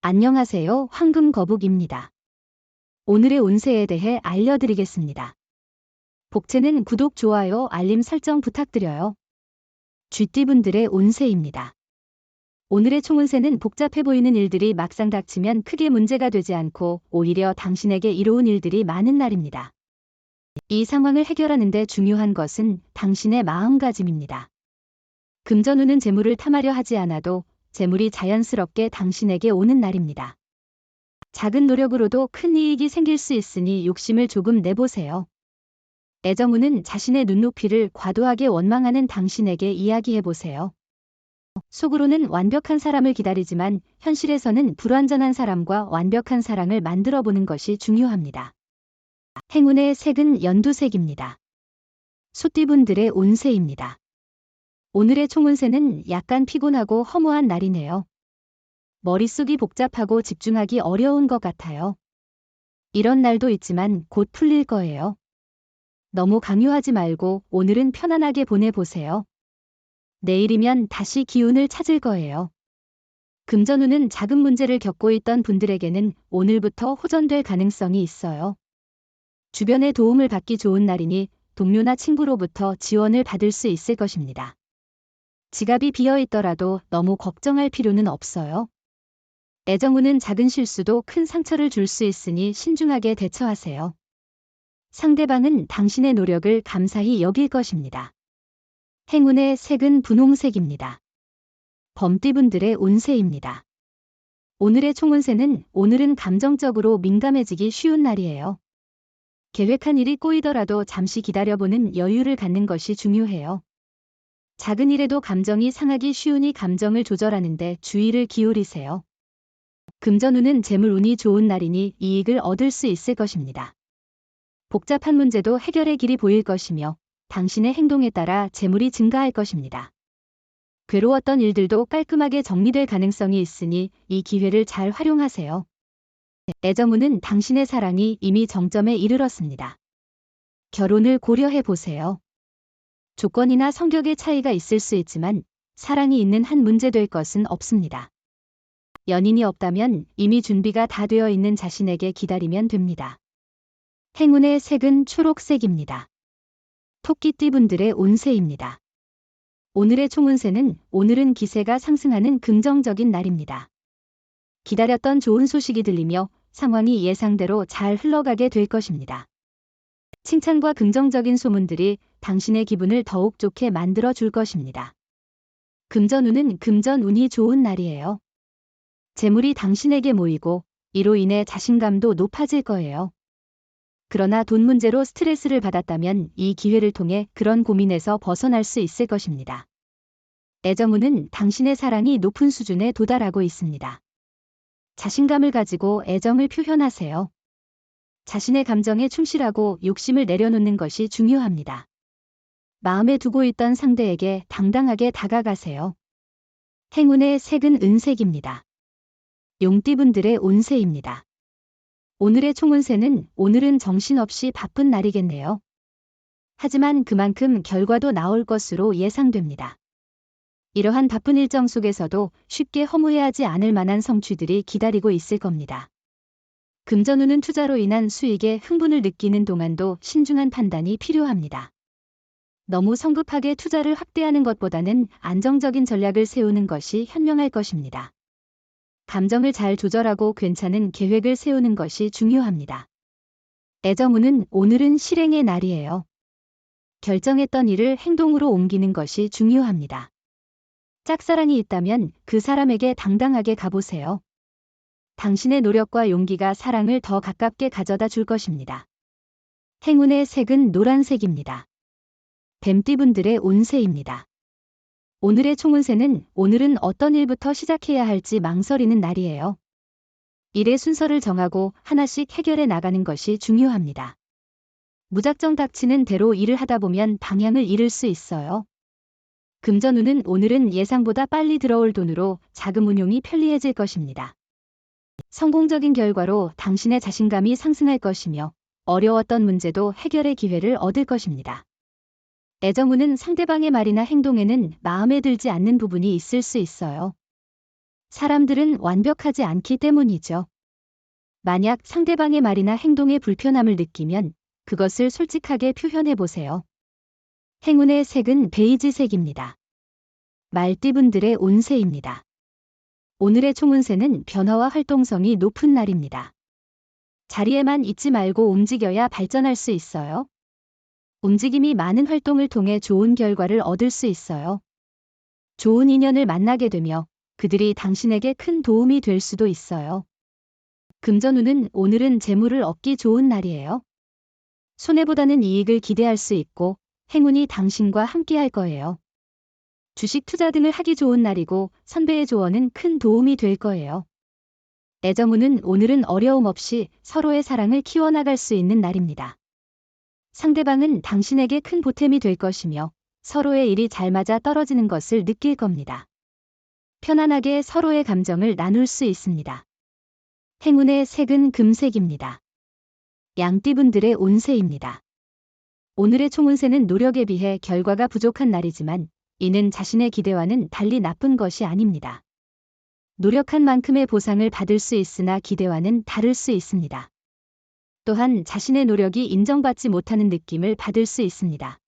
안녕하세요. 황금거북입니다. 오늘의 운세에 대해 알려드리겠습니다. 복채는 구독, 좋아요, 알림 설정 부탁드려요. 쥐띠분들의 운세입니다. 오늘의 총운세는 복잡해 보이는 일들이 막상 닥치면 크게 문제가 되지 않고 오히려 당신에게 이로운 일들이 많은 날입니다. 이 상황을 해결하는 데 중요한 것은 당신의 마음가짐입니다. 금전운은 재물을 탐하려 하지 않아도 재물이 자연스럽게 당신에게 오는 날입니다. 작은 노력으로도 큰 이익이 생길 수 있으니 욕심을 조금 내보세요. 애정운은 자신의 눈높이를 과도하게 원망하는 당신에게 이야기해보세요. 속으로는 완벽한 사람을 기다리지만 현실에서는 불완전한 사람과 완벽한 사랑을 만들어보는 것이 중요합니다. 행운의 색은 연두색입니다. 소띠분들의 운세입니다. 오늘의 총운세는 약간 피곤하고 허무한 날이네요. 머릿속이 복잡하고 집중하기 어려운 것 같아요. 이런 날도 있지만 곧 풀릴 거예요. 너무 강요하지 말고 오늘은 편안하게 보내보세요. 내일이면 다시 기운을 찾을 거예요. 금전운은 작은 문제를 겪고 있던 분들에게는 오늘부터 호전될 가능성이 있어요. 주변의 도움을 받기 좋은 날이니 동료나 친구로부터 지원을 받을 수 있을 것입니다. 지갑이 비어 있더라도 너무 걱정할 필요는 없어요. 애정운은 작은 실수도 큰 상처를 줄 수 있으니 신중하게 대처하세요. 상대방은 당신의 노력을 감사히 여길 것입니다. 행운의 색은 분홍색입니다. 범띠분들의 운세입니다. 오늘의 총운세는 오늘은 감정적으로 민감해지기 쉬운 날이에요. 계획한 일이 꼬이더라도 잠시 기다려보는 여유를 갖는 것이 중요해요. 작은 일에도 감정이 상하기 쉬우니 감정을 조절하는데 주의를 기울이세요. 금전운은 재물운이 좋은 날이니 이익을 얻을 수 있을 것입니다. 복잡한 문제도 해결의 길이 보일 것이며 당신의 행동에 따라 재물이 증가할 것입니다. 괴로웠던 일들도 깔끔하게 정리될 가능성이 있으니 이 기회를 잘 활용하세요. 애정운은 당신의 사랑이 이미 정점에 이르렀습니다. 결혼을 고려해 보세요. 조건이나 성격의 차이가 있을 수 있지만 사랑이 있는 한 문제될 것은 없습니다. 연인이 없다면 이미 준비가 다 되어 있는 자신에게 기다리면 됩니다. 행운의 색은 초록색입니다. 토끼띠분들의 운세입니다. 오늘의 총운세는 오늘은 기세가 상승하는 긍정적인 날입니다. 기다렸던 좋은 소식이 들리며 상황이 예상대로 잘 흘러가게 될 것입니다. 칭찬과 긍정적인 소문들이 당신의 기분을 더욱 좋게 만들어 줄 것입니다. 금전운은 금전운이 좋은 날이에요. 재물이 당신에게 모이고 이로 인해 자신감도 높아질 거예요. 그러나 돈 문제로 스트레스를 받았다면 이 기회를 통해 그런 고민에서 벗어날 수 있을 것입니다. 애정운은 당신의 사랑이 높은 수준에 도달하고 있습니다. 자신감을 가지고 애정을 표현하세요. 자신의 감정에 충실하고 욕심을 내려놓는 것이 중요합니다. 마음에 두고 있던 상대에게 당당하게 다가가세요. 행운의 색은 은색입니다. 용띠분들의 운세입니다. 오늘의 총운세는 오늘은 정신없이 바쁜 날이겠네요. 하지만 그만큼 결과도 나올 것으로 예상됩니다. 이러한 바쁜 일정 속에서도 쉽게 허무해하지 않을 만한 성취들이 기다리고 있을 겁니다. 금전운은 투자로 인한 수익에 흥분을 느끼는 동안도 신중한 판단이 필요합니다. 너무 성급하게 투자를 확대하는 것보다는 안정적인 전략을 세우는 것이 현명할 것입니다. 감정을 잘 조절하고 괜찮은 계획을 세우는 것이 중요합니다. 애정운은 오늘은 실행의 날이에요. 결정했던 일을 행동으로 옮기는 것이 중요합니다. 짝사랑이 있다면 그 사람에게 당당하게 가보세요. 당신의 노력과 용기가 사랑을 더 가깝게 가져다 줄 것입니다. 행운의 색은 노란색입니다. 뱀띠분들의 운세입니다. 오늘의 총운세는 오늘은 어떤 일부터 시작해야 할지 망설이는 날이에요. 일의 순서를 정하고 하나씩 해결해 나가는 것이 중요합니다. 무작정 닥치는 대로 일을 하다 보면 방향을 잃을 수 있어요. 금전운은 오늘은 예상보다 빨리 들어올 돈으로 자금 운용이 편리해질 것입니다. 성공적인 결과로 당신의 자신감이 상승할 것이며 어려웠던 문제도 해결의 기회를 얻을 것입니다. 애정운은 상대방의 말이나 행동에는 마음에 들지 않는 부분이 있을 수 있어요. 사람들은 완벽하지 않기 때문이죠. 만약 상대방의 말이나 행동에 불편함을 느끼면 그것을 솔직하게 표현해 보세요. 행운의 색은 베이지색입니다. 말띠분들의 운세입니다. 오늘의 총운세는 변화와 활동성이 높은 날입니다. 자리에만 있지 말고 움직여야 발전할 수 있어요. 움직임이 많은 활동을 통해 좋은 결과를 얻을 수 있어요. 좋은 인연을 만나게 되며 그들이 당신에게 큰 도움이 될 수도 있어요. 금전운은 오늘은 재물을 얻기 좋은 날이에요. 손해보다는 이익을 기대할 수 있고 행운이 당신과 함께할 거예요. 주식 투자 등을 하기 좋은 날이고 선배의 조언은 큰 도움이 될 거예요. 애정운은 오늘은 어려움 없이 서로의 사랑을 키워나갈 수 있는 날입니다. 상대방은 당신에게 큰 보탬이 될 것이며 서로의 일이 잘 맞아 떨어지는 것을 느낄 겁니다. 편안하게 서로의 감정을 나눌 수 있습니다. 행운의 색은 금색입니다. 양띠분들의 운세입니다. 오늘의 총운세는 노력에 비해 결과가 부족한 날이지만 이는 자신의 기대와는 달리 나쁜 것이 아닙니다. 노력한 만큼의 보상을 받을 수 있으나 기대와는 다를 수 있습니다. 또한 자신의 노력이 인정받지 못하는 느낌을 받을 수 있습니다.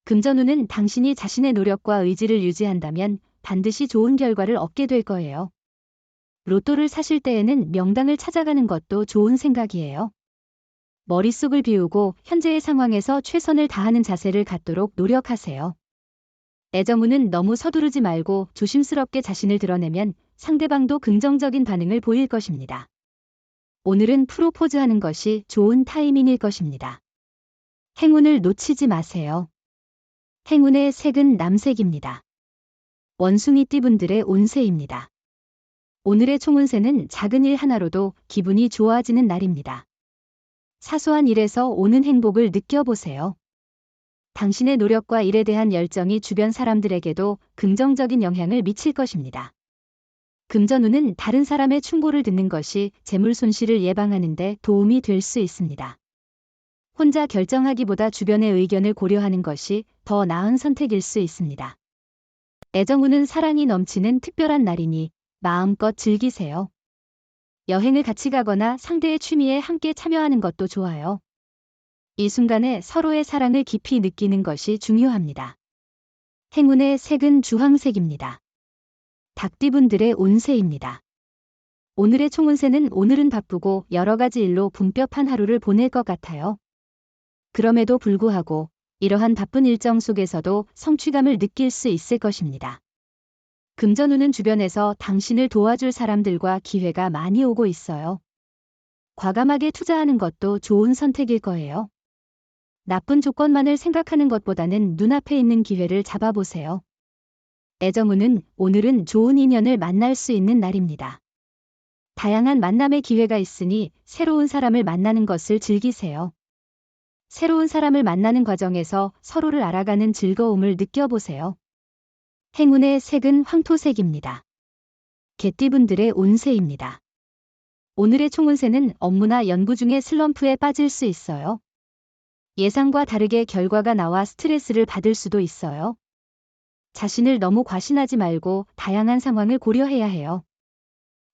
금전운은 당신이 자신의 노력과 의지를 유지한다면 반드시 좋은 결과를 얻게 될 거예요. 로또를 사실 때에는 명당을 찾아가는 것도 좋은 생각이에요. 머릿속을 비우고 현재의 상황에서 최선을 다하는 자세를 갖도록 노력하세요. 애정운은 너무 서두르지 말고 조심스럽게 자신을 드러내면 상대방도 긍정적인 반응을 보일 것입니다. 오늘은 프로포즈하는 것이 좋은 타이밍일 것입니다. 행운을 놓치지 마세요. 행운의 색은 남색입니다. 원숭이띠분들의 운세입니다. 오늘의 총운세는 작은 일 하나로도 기분이 좋아지는 날입니다. 사소한 일에서 오는 행복을 느껴보세요. 당신의 노력과 일에 대한 열정이 주변 사람들에게도 긍정적인 영향을 미칠 것입니다. 금전운은 다른 사람의 충고를 듣는 것이 재물 손실을 예방하는 데 도움이 될 수 있습니다. 혼자 결정하기보다 주변의 의견을 고려하는 것이 더 나은 선택일 수 있습니다. 애정운은 사랑이 넘치는 특별한 날이니 마음껏 즐기세요. 여행을 같이 가거나 상대의 취미에 함께 참여하는 것도 좋아요. 이 순간에 서로의 사랑을 깊이 느끼는 것이 중요합니다. 행운의 색은 주황색입니다. 닭띠분들의 운세입니다. 오늘의 총운세는 오늘은 바쁘고 여러 가지 일로 붐벼판 하루를 보낼 것 같아요. 그럼에도 불구하고 이러한 바쁜 일정 속에서도 성취감을 느낄 수 있을 것입니다. 금전운은 주변에서 당신을 도와줄 사람들과 기회가 많이 오고 있어요. 과감하게 투자하는 것도 좋은 선택일 거예요. 나쁜 조건만을 생각하는 것보다는 눈앞에 있는 기회를 잡아보세요. 애정운은 오늘은 좋은 인연을 만날 수 있는 날입니다. 다양한 만남의 기회가 있으니 새로운 사람을 만나는 것을 즐기세요. 새로운 사람을 만나는 과정에서 서로를 알아가는 즐거움을 느껴보세요. 행운의 색은 황토색입니다. 개띠분들의 운세입니다. 오늘의 총운세는 업무나 연구 중에 슬럼프에 빠질 수 있어요. 예상과 다르게 결과가 나와 스트레스를 받을 수도 있어요. 자신을 너무 과신하지 말고 다양한 상황을 고려해야 해요.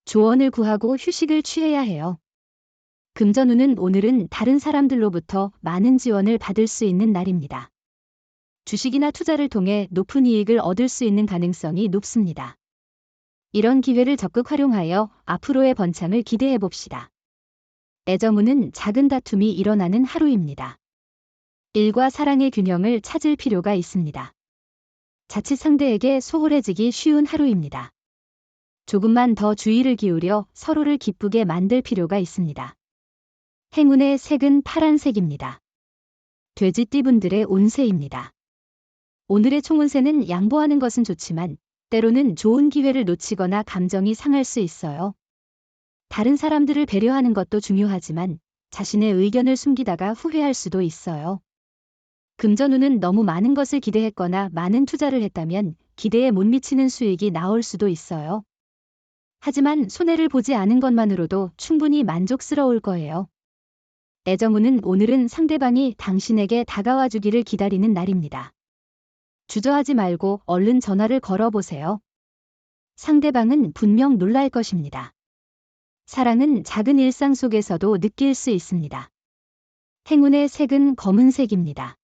조언을 구하고 휴식을 취해야 해요. 금전운은 오늘은 다른 사람들로부터 많은 지원을 받을 수 있는 날입니다. 주식이나 투자를 통해 높은 이익을 얻을 수 있는 가능성이 높습니다. 이런 기회를 적극 활용하여 앞으로의 번창을 기대해 봅시다. 애정운은 작은 다툼이 일어나는 하루입니다. 일과 사랑의 균형을 찾을 필요가 있습니다. 자칫 상대에게 소홀해지기 쉬운 하루입니다. 조금만 더 주의를 기울여 서로를 기쁘게 만들 필요가 있습니다. 행운의 색은 파란색입니다. 돼지띠분들의 운세입니다. 오늘의 총운세는 양보하는 것은 좋지만 때로는 좋은 기회를 놓치거나 감정이 상할 수 있어요. 다른 사람들을 배려하는 것도 중요하지만 자신의 의견을 숨기다가 후회할 수도 있어요. 금전운은 너무 많은 것을 기대했거나 많은 투자를 했다면 기대에 못 미치는 수익이 나올 수도 있어요. 하지만 손해를 보지 않은 것만으로도 충분히 만족스러울 거예요. 애정운은 오늘은 상대방이 당신에게 다가와 주기를 기다리는 날입니다. 주저하지 말고 얼른 전화를 걸어보세요. 상대방은 분명 놀랄 것입니다. 사랑은 작은 일상 속에서도 느낄 수 있습니다. 행운의 색은 검은색입니다.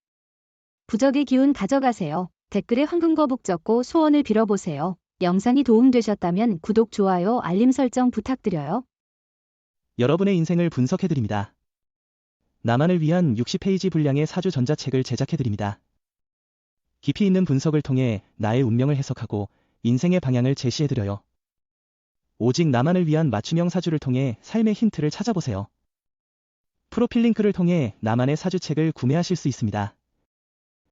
부적의 기운 가져가세요. 댓글에 황금거북 적고 소원을 빌어보세요. 영상이 도움되셨다면 구독, 좋아요, 알림 설정 부탁드려요. 여러분의 인생을 분석해드립니다. 나만을 위한 60페이지 분량의 사주 전자책을 제작해드립니다. 깊이 있는 분석을 통해 나의 운명을 해석하고 인생의 방향을 제시해드려요. 오직 나만을 위한 맞춤형 사주를 통해 삶의 힌트를 찾아보세요. 프로필 링크를 통해 나만의 사주책을 구매하실 수 있습니다.